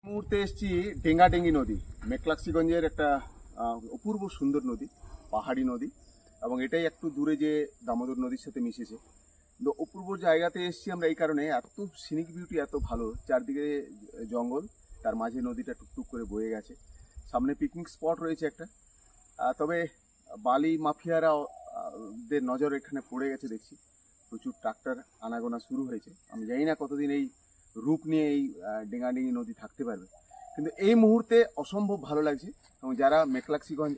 মুহূর্তে এসেছি ডেঙ্গাডেঙ্গি নদী, মেকলাক্সিগঞ্জের একটা অপূর্ব সুন্দর নদী, পাহাড়ি নদী, এবং এটাই একটু দূরে যে দামোদর নদীর সাথে মিশেছে। তো অপূর্ব জায়গাতে এসেছি আমরা এই কারণে, এত সিনিক বিউটি এত ভালো, চারদিকে জঙ্গল, তার মাঝে নদীটা টুকটুক করে বয়ে গেছে, সামনে পিকনিক স্পট রয়েছে একটা। তবে বালি মাফিয়ারা দের নজর এখানে পড়ে গেছে দেখছি, প্রচুর ট্রাক্টর আনাগোনা শুরু হয়েছে। আমি জানি না কতদিন এই রূপ নিয়ে এই ডেঙ্গাডেঙ্গি নদী থাকতে পারবে, কিন্তু এই মুহূর্তে অসম্ভব ভালো লাগছে। এবং যারা মেকলাক্সিগঞ্জ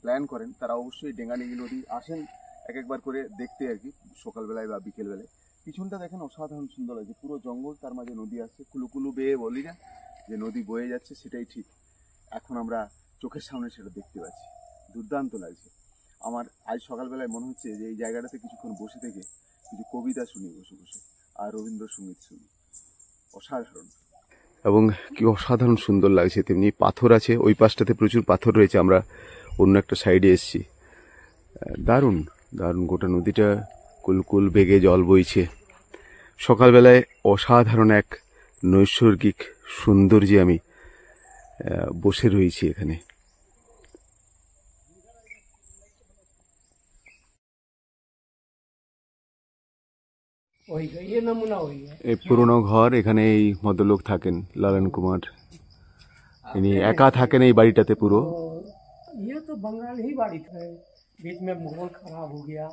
প্ল্যান করেন তারা অবশ্যই ডেঙ্গাডেঙ্গি নদী আসেন একবার করে দেখতে আর কি, সকালবেলায় বা বিকেলবেলায়। পিছনটা দেখেন অসাধারণ সুন্দর লাগছে, পুরো জঙ্গল, তার মাঝে নদী আসছে, কুলুকুলু বেয়ে বলি না যে নদী বয়ে যাচ্ছে, সেটাই ঠিক। এখন আমরা চোখের সামনে সেটা দেখতে পাচ্ছি, দুর্দান্ত লাগছে। আমার আজ সকালবেলায় মনে হচ্ছে যে এই জায়গাটাতে কিছুক্ষণ বসে থেকে কিছু কবিতা শুনি বসে বসে, আর রবীন্দ্রসঙ্গীত শুনি। অসাধারণ, এবং কি অসাধারণ সুন্দর লাগছে। তেমনি পাথর আছে, ওই পাশটাতে প্রচুর পাথর রয়েছে, আমরা অন্য একটা সাইডে এসেছি। দারুণ দারুণ, গোটা নদীটা কুলকুল বেগে জল বইছে। সকালবেলায় অসাধারণ এক নৈসর্গিক সৌন্দর্যে আমি বসে রয়েছি এখানে। এই পুরনো ঘর, এখানে এই ভদ্রলোক থাকেন, লালন কুমার। ইনি একা থাকেন এই বাড়িটাতে পুরো। ये तो बंगाल ही बाड़ी था, बीच में माहौल खराब हो गया,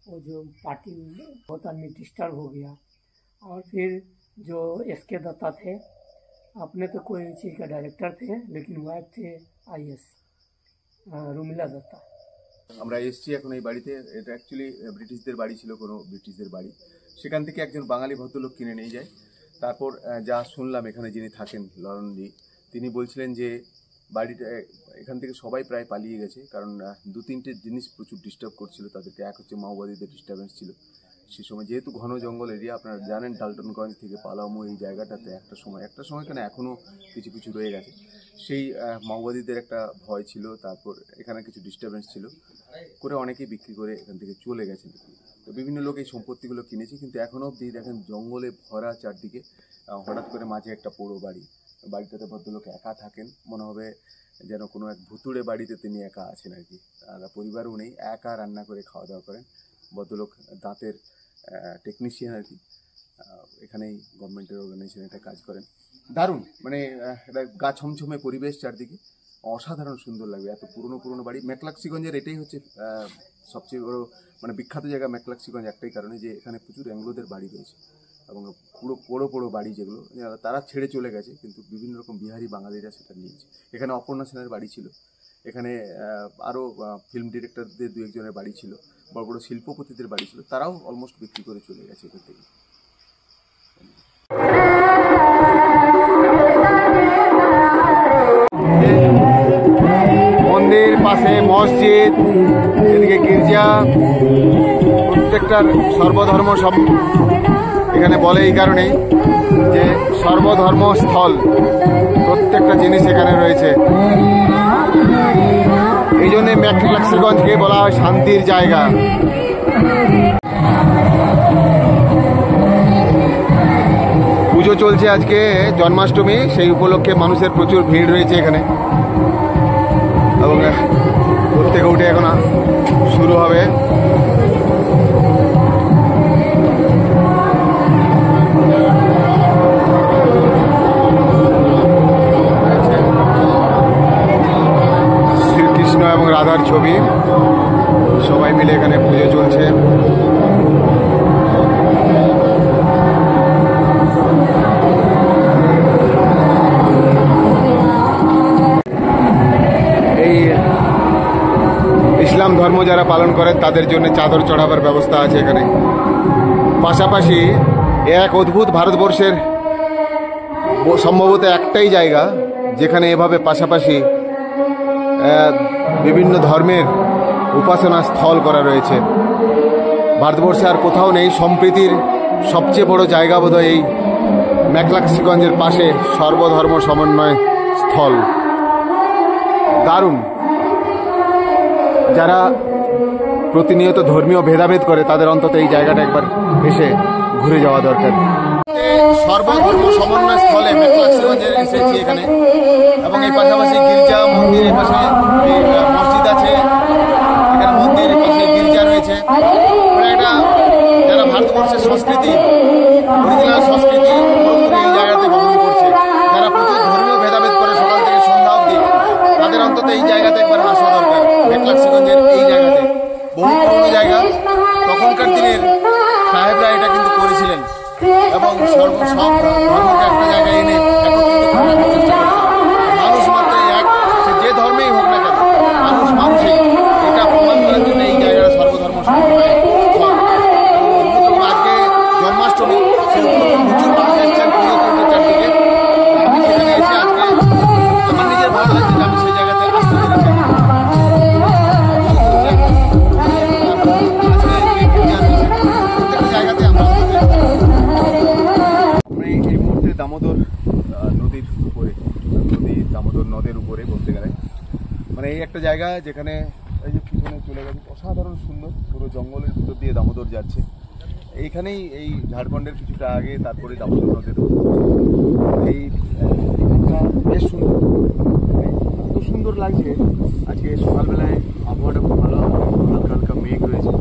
वो जो पार्टी बहुत आदमी डिस्टर्ब हो गया। और फिर जो एसके दत्ता थे, अपने तो कोई चीज़ का डायरेक्टर थे, लेकिन वाइफ थे आईएएस रुमिला दत्ता। আমরা এসেছি এখন এই বাড়িতে। এটা অ্যাকচুয়ালি ব্রিটিশদের বাড়ি ছিল, কোনো ব্রিটিশদের বাড়ি। সেখান থেকে একজন বাঙালি ভদ্রলোক কিনে নিয়ে যায়। তারপর যা শুনলাম, এখানে যিনি থাকেন লরণজি, তিনি বলছিলেন যে বাড়িটা, এখান থেকে সবাই প্রায় পালিয়ে গেছে, কারণ দু তিনটে জিনিস প্রচুর ডিস্টার্ব করছিল তাদেরকে। এক হচ্ছে মাওবাদীদের ডিস্টার্বেন্স ছিল সে সময়, যেহেতু ঘন জঙ্গল এরিয়া। আপনারা জানেন ডালটনগঞ্জ থেকে পালামো এই জায়গাটাতে একটা সময় কেন এখনও কিছু কিছু রয়ে গেছে, সেই মাওবাদীদের একটা ভয় ছিল। তারপর এখানে কিছু ডিস্টার্বেন্স ছিল করে অনেকেই বিক্রি করে এখান থেকে চলে গেছেন। তো বিভিন্ন লোক এই সম্পত্তিগুলো কিনেছে, কিন্তু এখনও অবধি দেখেন জঙ্গলে ভরা চারদিকে। হঠাৎ করে মাঝে একটা পোড়ো বাড়ি, বাড়িটাতে ভদ্রলোক একা থাকেন, মনে হবে যেন কোনো এক ভুতুড়ে বাড়িতে তিনি একা আছেন আর কি। আর পরিবারও নেই, একা রান্না করে খাওয়া দাওয়া করেন। ভদ্রলোক দাঁতের টেকনিশিয়ান আর কি, এখানেই গভর্নমেন্টের অর্গানাইজেশনে এটা কাজ করেন। দারুণ, মানে একটা গা ছমছমে পরিবেশ চারদিকে, অসাধারণ সুন্দর লাগবে। এত পুরনো বাড়ি। মেকলাক্সিগঞ্জের এটাই হচ্ছে সবচেয়ে বড় মানে বিখ্যাত জায়গা মেকলাক্সিগঞ্জ, একটাই কারণে যে এখানে প্রচুর অ্যাংলোদের বাড়ি রয়েছে, এবং পুরো বড় বাড়ি যেগুলো তারা ছেড়ে চলে গেছে, কিন্তু বিভিন্ন রকম বিহারি বাঙালিরা সেটা নিয়েছে। এখানে অপর্ণা সেনের বাড়ি ছিল, এখানে আরও ফিল্ম ডিরেক্টরদের দু একজনের বাড়ি ছিল, বড় শিল্পপতিদের বাড়ি ছিল, তারাও অলমোস্ট বিক্রি করে চলে গেছে এখান থেকে। মন্দির পাশে মসজিদ, এদিকে গির্জা, প্রত্যেকটার সর্বধর্ম সব এখানে বলে এই কারণেই যে সর্বধর্ম স্থল, প্রত্যেকটা জিনিস এখানে রয়েছে। এই জন্যে মেকলাক্সিগঞ্জকে বলা হয় শান্তির জায়গা। পুজো চলছে আজকে, জন্মাষ্টমী, সেই উপলক্ষে মানুষের প্রচুর ভিড় রয়েছে এখানে, এবং প্রত্যেকে উঠে এখন শুরু হবে। শ্রীকৃষ্ণ এবং রাধার ছবি, সবাই মিলে এখানে পুজো চলছে। এই ইসলাম ধর্ম যারা পালন করেন তাদের জন্য চাদর চড়াবার ব্যবস্থা আছে এখানে। পাশাপাশি এক অদ্ভুত, ভারতবর্ষের সম্ভবত একটাই জায়গা যেখানে এভাবে পাশাপাশি বিভিন্ন ধর্মের উপাসনা স্থল করা রয়েছে। ভারতবর্ষে আর কোথাও নেই। সম্প্রীতির সবচেয়ে বড় জায়গা বোধহয় এই মেকলাক্সিগঞ্জের পাশে সর্বধর্ম সমন্বয় স্থল। দারুণ। যারা প্রতিনিয়ত ধর্মীয় ভেদাভেদ করে তাদের অন্তত এই জায়গাটা একবার এসে ঘুরে যাওয়া দরকার। সর্বধর্ম সমন্বয় স্থলে মেঘলাক্সিগঞ্জে এসেছি এখানে, এবং এই পাশাপাশি গির্জা মন্দির, এই পাশে মসজিদ আছে, এখানে মন্দির, এই পাশে গির্জা রয়েছে। এটা যারা ভারতবর্ষের সংস্কৃতি, অরিজিনাল সংস্কৃতি পুরোপুরি এই জায়গাতে বহন করছে। যারা প্রচুর ধর্মীয় ভেদাভেদ করে সকাল থেকে সন্ধ্যা অবধি, তাদের অন্তত এই জায়গাতে একবার আসা দরকার। মেঘলাক্সিগঞ্জের এই জায়গাতে বহু পুরনো জায়গা, তখনকার দিনের সাহেবরা এটা কিন্তু করেছিলেন, এবং সব ধর্মকে একটা জায়গায় এনে একত্রিত করার চেষ্টা করছেন। মানুষ মাত্র এক, সে যে ধর্মেই হোক না কেন, মানুষ মানুষই, এটা প্রমাণ করার জন্য এই জায়গাটা সর্বধর্ম সমন্বয় স্থল। আজকে জন্মাষ্টমী, সে উপলক্ষে প্রচুর মানুষ এসেছেন পুজো করতে চারদিকে। আমি সেখানে এসে আজকে আমার নিজের ভালো লাগছে যে আমি সেই জায়গাতে আসতে পেরেছি। প্রত্যেকটা জায়গাতে আমরা এই মুহূর্তে দামোদর নদীর উপরে, দামোদর নদের উপরে বলতে গেলে, মানে এই একটা জায়গা যেখানে এই যে পিছনে চলে গেছে, অসাধারণ সুন্দর, পুরো জঙ্গলের ভিতর দিয়ে দামোদর যাচ্ছে। এইখানেই এই ঝাড়খণ্ডের কিছুটা আগে, তারপরে দামোদর নদের এই বেশ সুন্দর, এত সুন্দর লাগছে। আজকে সকালবেলায় আবহাওয়াটা খুব ভালো, হালকা হালকা মেঘ রয়েছে।